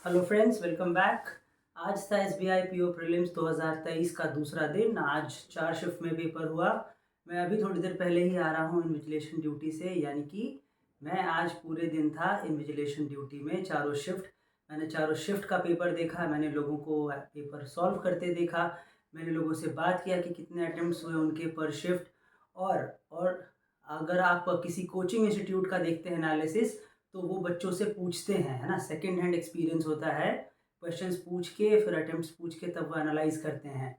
Hello friends, welcome back. आज था SBI PO prelims 2023 का दूसरा दिन। आज 4 शिफ्ट में पेपर हुआ। मैं अभी थोड़ी देर पहले ही आ रहा हूँ इन्विजिलेशन ड्यूटी से, यानी कि मैं आज पूरे दिन था इन्विजिलेशन ड्यूटी में, चारों शिफ्ट। मैंने चारों शिफ्ट का पेपर देखा, मैंने लोगों को पेपर सॉल्व करते देखा, मैंने लोगों से बात किया कि कितने अटेम्प्ट्स हुए उनके पर शिफ्ट। और अगर आप किसी कोचिंग इंस्टीट्यूट का देखते हैं एनालिसिस, तो वो बच्चों से पूछते हैं, है ना, सेकंड हैंड एक्सपीरियंस होता है। क्वेश्चंस पूछ के, फिर अटेम्प्ट्स पूछ के तब वो एनालाइज करते हैं।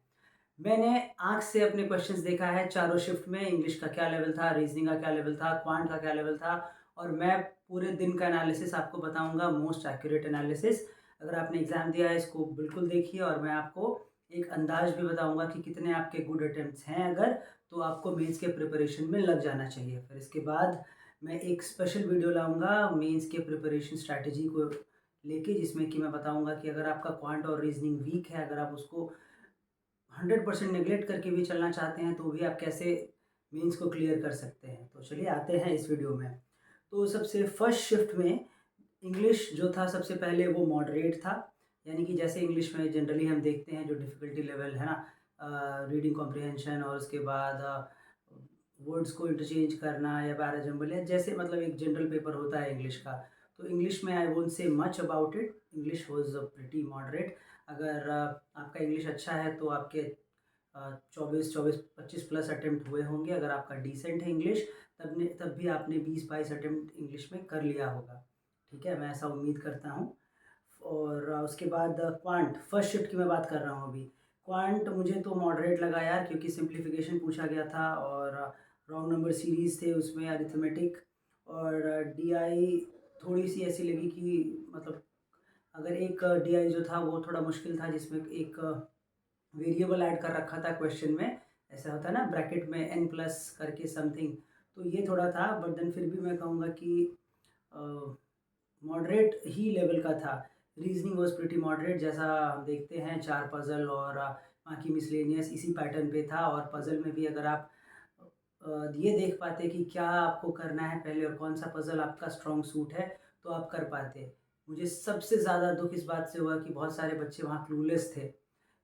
मैंने आँख से अपने क्वेश्चंस देखा है चारों शिफ्ट में। इंग्लिश का क्या लेवल था, रीजनिंग का क्या लेवल था, क्वांट का क्या लेवल था, और मैं पूरे दिन का एनालिसिस आपको बताऊंगा, मोस्ट एक्यूरेट एनालिसिस। अगर आपने एग्ज़ाम दिया है इसको बिल्कुल देखिए, और मैं आपको एक अंदाज भी बताऊंगा कि कितने आपके गुड अटेम्प्ट्स हैं। अगर तो आपको मेंस के प्रिपरेशन में लग जाना चाहिए। फिर इसके बाद मैं एक स्पेशल वीडियो लाऊंगा मेंस के प्रिपरेशन स्ट्रैटेजी को लेके, जिसमें कि मैं बताऊंगा कि अगर आपका क्वांट और रीजनिंग वीक है, अगर आप उसको 100% नेगलेक्ट करके भी चलना चाहते हैं, तो भी आप कैसे मेंस को क्लियर कर सकते हैं। तो चलिए आते हैं इस वीडियो में। तो सबसे फर्स्ट शिफ्ट में इंग्लिश जो था, सबसे पहले वो मॉडरेट था। यानी कि जैसे इंग्लिश में जनरली हम देखते हैं जो डिफ़िकल्टी लेवल है ना, रीडिंग कॉम्प्रिहेंशन, और उसके बाद वर्ड्स को इंटरचेंज करना या पैराजम्बल, या जैसे मतलब एक जनरल पेपर होता है इंग्लिश का। तो इंग्लिश में I won't say much about it, English was pretty moderate. अगर आपका इंग्लिश अच्छा है तो आपके 24 25 प्लस अटेम्प्ट हुए होंगे। अगर आपका डिसेंट है इंग्लिश, तब भी आपने 20 22 अटेम्प्ट इंग्लिश में कर लिया होगा। ठीक है, मैं ऐसा उम्मीद करता हूँ। और उसके बाद क्वांट, फर्स्ट शिफ्ट की मैं बात कर रहा हूँ अभी। क्वांट मुझे तो मॉडरेट लगा यार, क्योंकि सिंप्लीफिकेशन पूछा गया था, और रॉन्ग नंबर सीरीज़ थे उसमें, अरिथमेटिक। और डीआई थोड़ी सी ऐसी लगी कि मतलब, अगर एक डीआई जो था वो थोड़ा मुश्किल था, जिसमें एक वेरिएबल ऐड कर रखा था क्वेश्चन में। ऐसा होता है ना, ब्रैकेट में n प्लस करके समथिंग। तो ये थोड़ा था, बट देन फिर भी मैं कहूँगा कि मॉडरेट ही लेवल का था। रीजनिंग वाज प्रिटी मॉडरेट, जैसा हम देखते हैं, 4 पज़ल और बाकी मिसलेनियस इसी पैटर्न पे था। और पज़ल में भी अगर आप ये देख पाते कि क्या आपको करना है पहले और कौन सा पज़ल आपका स्ट्रॉन्ग सूट है, तो आप कर पाते। मुझे सबसे ज़्यादा दुख इस बात से हुआ कि बहुत सारे बच्चे वहाँ क्लूलेस थे।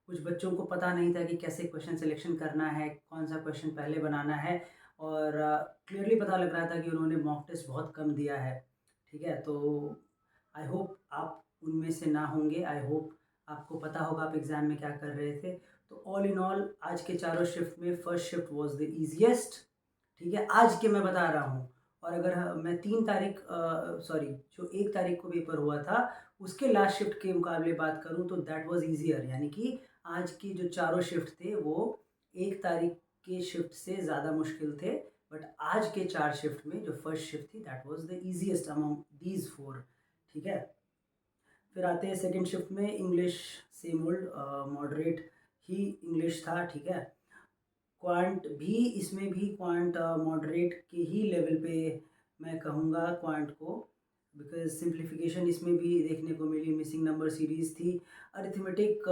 कुछ बच्चों को पता नहीं था कि कैसे क्वेश्चन सिलेक्शन करना है, कौन सा क्वेश्चन पहले बनाना है। और क्लियरली पता लग रहा था कि उन्होंने मॉक टेस्ट बहुत कम दिया है। ठीक है, तो आई होप आप उनमें से ना होंगे। आई होप आपको पता होगा आप एग्ज़ाम में क्या कर रहे थे। तो ऑल इन ऑल आज के चारों शिफ्ट में first shift was the easiest. ठीक है, आज के मैं बता रहा हूँ। और अगर मैं 3 तारीख, सॉरी, जो 1 तारीख को पेपर हुआ था, उसके लास्ट शिफ्ट के मुकाबले बात करूँ तो दैट वाज ईजियर। यानी कि आज की जो चारों शिफ्ट थे वो 1 तारीख के शिफ्ट से ज़्यादा मुश्किल थे। बट आज के 4 शिफ्ट में जो फर्स्ट शिफ्ट थी, that was the easiest among these 4। ठीक है, फिर आते हैं सेकंड शिफ्ट में। इंग्लिश सेम ओल्ड मॉडरेट ही इंग्लिश था। ठीक है, क्वांट भी, इसमें भी क्वांट मॉडरेट के ही लेवल पे मैं कहूँगा क्वांट को, बिकॉज सिंप्लीफिकेशन इसमें भी देखने को मिली, मिसिंग नंबर सीरीज़ थी। अरिथमेटिक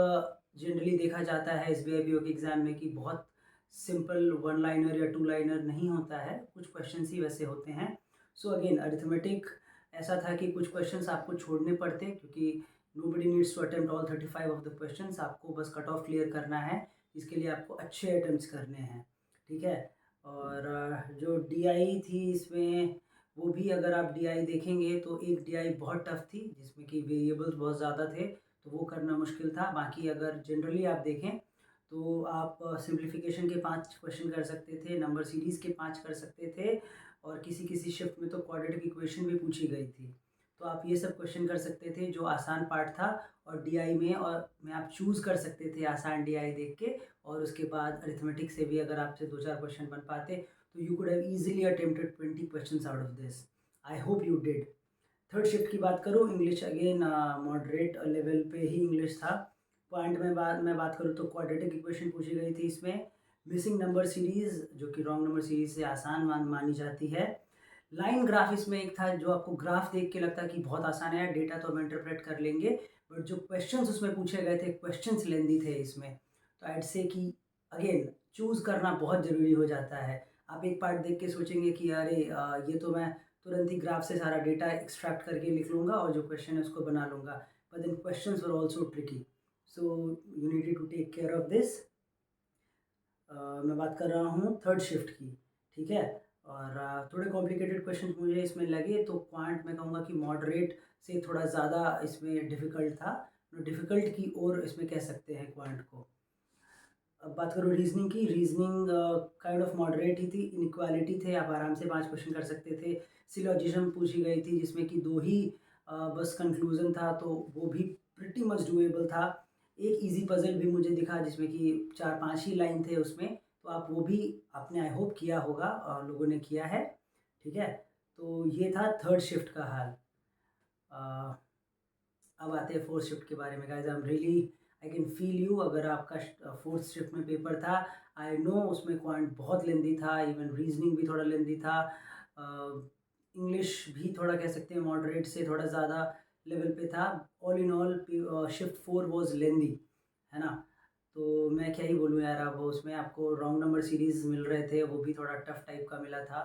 जनरली देखा जाता है एसबीआई पीओ के एग्ज़ाम में कि बहुत सिंपल 1 लाइनर या 2 लाइनर नहीं होता है, कुछ क्वेश्चंस ही वैसे होते हैं। सो अगेन अरिथमेटिक ऐसा था कि कुछ क्वेश्चंस आपको छोड़ने पड़ते, क्योंकि nobody needs to attempt all 35 of the questions. आपको बस कट ऑफ क्लियर करना है, इसके लिए आपको अच्छे अटेम्प्ट्स करने हैं। ठीक है, और जो डीआई थी इसमें, वो भी अगर आप डीआई देखेंगे तो एक डीआई बहुत टफ थी, जिसमें कि वेरिएबल्स बहुत ज़्यादा थे, तो वो करना मुश्किल था। बाकी अगर जनरली आप देखें तो आप सिंप्लीफिकेशन के 5 क्वेश्चन कर सकते थे, नंबर सीरीज़ के 5 कर सकते थे, और किसी किसी शिफ्ट में तो क्वाड्रेटिक इक्वेशन भी पूछी गई थी। तो आप ये सब क्वेश्चन कर सकते थे जो आसान पार्ट था। और डीआई में आप चूज़ कर सकते थे आसान डीआई देख के, और उसके बाद अरिथमेटिक से भी अगर आपसे 2 4 क्वेश्चन बन पाते, तो you could have easily attempted 20 questions out of this. I hope you did. Third shift की बात करूँ, इंग्लिश अगेन मॉडरेट लेवल पे ही इंग्लिश था। पॉइंट में मैं बात करूँ तो क्वाड्रेटिक इक्वेशन पूछी गई थी इसमें। मिसिंग नंबर सीरीज़, जो कि रॉन्ग नंबर सीरीज़ से आसान मानी जाती है। लाइन ग्राफ इसमें एक था, जो आपको ग्राफ देख के लगता कि बहुत आसान है, डेटा तो हम इंटरप्रेट कर लेंगे, बट जो क्वेश्चंस उसमें पूछे गए थे, क्वेश्चंस लेंदी थे इसमें। तो आइड से कि अगेन चूज़ करना बहुत ज़रूरी हो जाता है। आप एक पार्ट देख के सोचेंगे कि अरे ये तो मैं तुरंत ही ग्राफ से सारा डेटा एक्सट्रैक्ट करके लिख लूँगा और जो क्वेश्चन है उसको बना लूँगा। but then questions were also tricky. So you needed to take care of this. मैं बात कर रहा हूँ थर्ड शिफ्ट की, ठीक है। और थोड़े कॉम्प्लिकेटेड क्वेश्चन मुझे इसमें लगे, तो क्वांट मैं कहूँगा कि मॉडरेट से थोड़ा ज़्यादा इसमें डिफ़िकल्ट था, डिफ़िकल्ट की ओर इसमें कह सकते हैं क्वांट को। अब बात करूँ रीजनिंग की, रीजनिंग काइंड ऑफ मॉडरेट ही थी, इनइक्वालिटी थे, आप आराम से 5 क्वेश्चन कर सकते थे। सिलोजिज्म पूछी गई थी जिसमें कि 2 ही बस कंक्लूजन था, तो वो भी प्रिटी मच डूएबल था। एक इजी पजल भी मुझे दिखा जिसमें कि 4-5 ही लाइन थे उसमें, तो आप वो भी आपने आई होप किया होगा, लोगों ने किया है, ठीक है। तो ये था थर्ड शिफ्ट का हाल। अब आते हैं फोर्थ शिफ्ट के बारे में। Guys I am really, I can feel you, अगर आपका फोर्थ शिफ्ट में पेपर था, आई नो उसमें क्वांट बहुत लेंदी था, इवन रीजनिंग भी थोड़ा लेंदी था, इंग्लिश भी थोड़ा कह सकते हैं मॉडरेट से थोड़ा ज़्यादा लेवल पे था। All in all shift 4 was lengthy, है ना। तो मैं क्या ही बोलूँ यार, अब उसमें आपको रॉन्ग नंबर सीरीज़ मिल रहे थे, वो भी थोड़ा टफ टाइप का मिला था।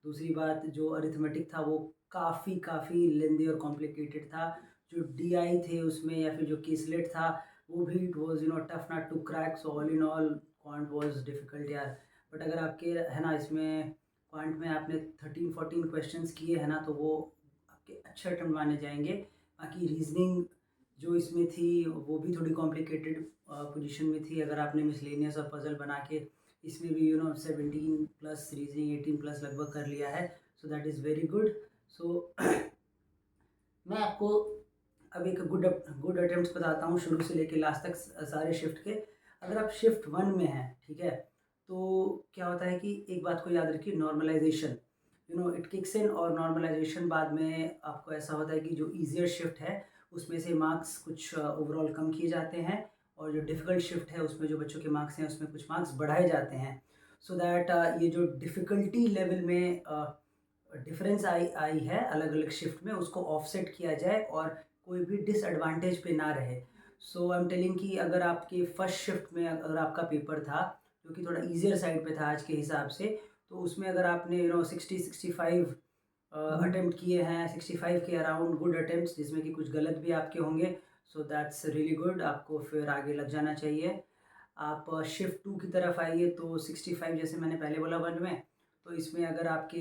दूसरी बात, जो अरिथमेटिक था वो काफ़ी लेंदी और कॉम्प्लिकेटेड था। जो डीआई थे उसमें या फिर जो कीसलेट था, वो भी it was tough not to crack. So all in all quant was difficult यार। बट अगर आपके है ना इसमें क्वांट में आपने 13-14 क्वेश्चंस किए हैं ना, तो वो आपके अच्छे अटेम्प्ट माने जाएंगे। बाकी रीजनिंग जो इसमें थी वो भी थोड़ी कॉम्प्लिकेटेड पोजीशन में थी। अगर आपने मिसलेनियस और पजल बना के इसमें भी 17 प्लस रीजनिंग 18 प्लस लगभग कर लिया है, so that is very good. So मैं आपको अब एक गुड अटेम्प्ट्स बताता हूँ शुरू से लेके लास्ट तक सारे शिफ्ट के। अगर आप शिफ्ट 1 में हैं, ठीक है, तो क्या होता है कि एक बात को याद रखिए, नॉर्मलाइजेशन इट किक्स इन। और नॉर्मलाइजेशन बाद में आपको ऐसा होता है कि जो ईजियर शिफ्ट है उसमें से मार्क्स कुछ ओवरऑल कम किए जाते हैं, और जो डिफ़िकल्ट शिफ्ट है उसमें जो बच्चों के मार्क्स हैं उसमें कुछ मार्क्स बढ़ाए जाते हैं, सो दैट ये जो डिफ़िकल्टी लेवल में डिफरेंस आई है अलग अलग शिफ्ट में, उसको ऑफसेट किया जाए और कोई भी डिसएडवांटेज पे ना रहे। सो आई एम टेलिंग कि अगर आपके फर्स्ट शिफ्ट में अगर आपका पेपर था जो कि थोड़ा ईजियर साइड पे था आज के हिसाब से, तो उसमें अगर आपने 60-65 अटेम्प्ट किए हैं, 65 के अराउंड गुड अटेम्प्ट्स, जिसमें कि कुछ गलत भी आपके होंगे, सो दैट्स रियली गुड, आपको फिर आगे लग जाना चाहिए। आप शिफ्ट 2 की तरफ आइए, तो 65 जैसे मैंने पहले बोला 1 में, तो इसमें अगर आपके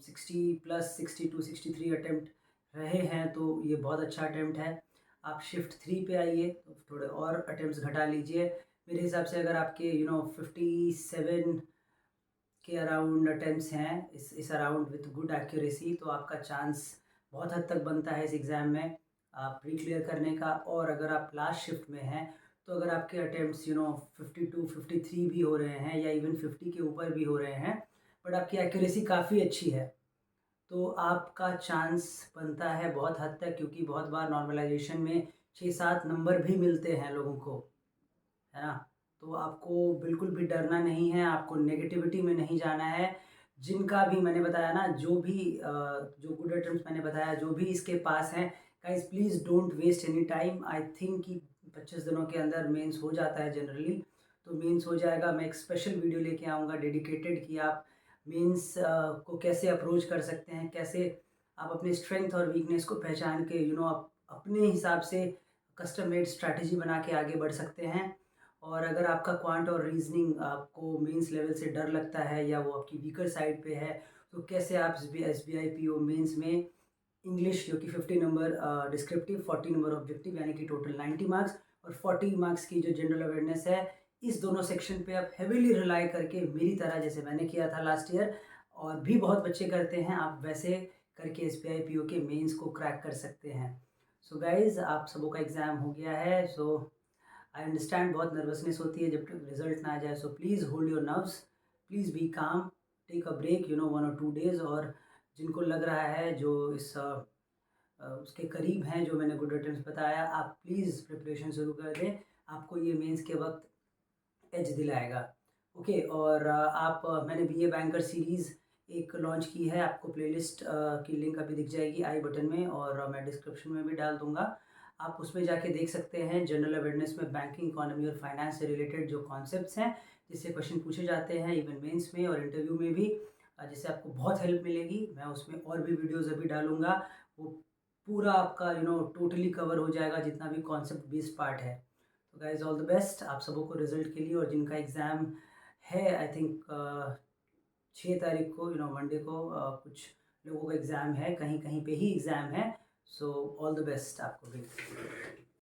60 प्लस 62-63 अटेम्प्ट रहे हैं तो ये बहुत अच्छा अटेम्प्ट है। आप शिफ्ट 3 पे आइए तो थोड़े और अटेम्प्ट्स घटा लीजिए। मेरे हिसाब से अगर आपके 57 के अराउंड अटेम्प्ट्स हैं इस अराउंड विथ गुड एक्यूरेसी, तो आपका चांस बहुत हद तक बनता है इस एग्ज़ाम में आप प्री क्लियर करने का। और अगर आप लास्ट शिफ्ट में हैं, तो अगर आपके अटेम्प्ट्स 52-53 भी हो रहे हैं या इवन 50 के ऊपर भी हो रहे हैं, बट आपकी एक्यूरेसी काफ़ी अच्छी है, तो आपका चांस बनता है बहुत हद तक, क्योंकि बहुत बार नॉर्मलाइजेशन में 6-7 नंबर भी मिलते हैं लोगों को, है ना। तो आपको बिल्कुल भी डरना नहीं है, आपको नेगेटिविटी में नहीं जाना है। जिनका भी मैंने बताया ना, जो भी जो गुड अटेम्प्ट्स मैंने बताया, जो भी इसके पास हैं, guys please don't waste any time. I think कि 25 दिनों के अंदर मेंस हो जाता है जनरली, तो मेंस हो जाएगा। मैं एक स्पेशल वीडियो लेके आऊँगा डेडिकेटेड कि आप मेंस को कैसे अप्रोच कर सकते हैं, कैसे आप अपने स्ट्रेंथ और वीकनेस को पहचान के आप अपने हिसाब से कस्टम मेड स्ट्रैटेजी बना के आगे बढ़ सकते हैं। और अगर आपका क्वांट और रीजनिंग आपको मेंस लेवल से डर लगता है या वो आपकी वीकर साइड पे है, तो कैसे आप SBI PO मेंस में इंग्लिश जो कि 50 नंबर डिस्क्रिप्टिव, 40 नंबर ऑब्जेक्टिव, यानी कि टोटल 90 मार्क्स, और 40 मार्क्स की जो जनरल अवेयरनेस है, इस दोनों सेक्शन पे आप हेविली रिलाई करके मेरी तरह, जैसे मैंने किया था लास्ट ईयर और भी बहुत बच्चे करते हैं, आप वैसे करके SBI PO के मेंस को क्रैक कर सकते हैं। सो गाइज़, आप सबों का एग्ज़ाम हो गया है। सो आई अंडरस्टैंड बहुत नर्वसनेस होती है जब तक रिजल्ट ना आ जाए, so please hold your nerves, please be काम, टेक अ ब्रेक 1 और 2 डेज़। और जिनको लग रहा है जो इस उसके करीब हैं, जो मैंने गुड अटेम्प्ट्स बताया, आप प्लीज़ प्रिपरेशन शुरू कर दें, आपको ये मेंस के वक्त एज दिलाएगा। ओके, और मैंने BA बैंकर सीरीज़ एक लॉन्च की है, आपको प्लेलिस्ट की लिंक अभी दिख जाएगी आई बटन में, और मैं डिस्क्रिप्शन में भी डाल दूँगा। आप उसमें जाके देख सकते हैं जनरल अवेयरनेस में बैंकिंग, इकोनॉमी और फाइनेंस से रिलेटेड जो कॉन्सेप्ट्स हैं, जिससे क्वेश्चन पूछे जाते हैं इवन मेंस में और इंटरव्यू में भी, जिससे आपको बहुत हेल्प मिलेगी। मैं उसमें और भी वीडियोज़ अभी डालूँगा, वो पूरा आपका टोटली कवर हो जाएगा जितना भी कॉन्सेप्ट बेस्ड पार्ट है। तो गाइज़ ऑल द बेस्ट आप सबों को रिज़ल्ट के लिए, और जिनका एग्ज़ाम है आई थिंक 6 तारीख को मंडे को कुछ लोगों का एग्ज़ाम है, कहीं-कहीं पे ही एग्ज़ाम है। सो ऑल द बेस्ट आपको भी।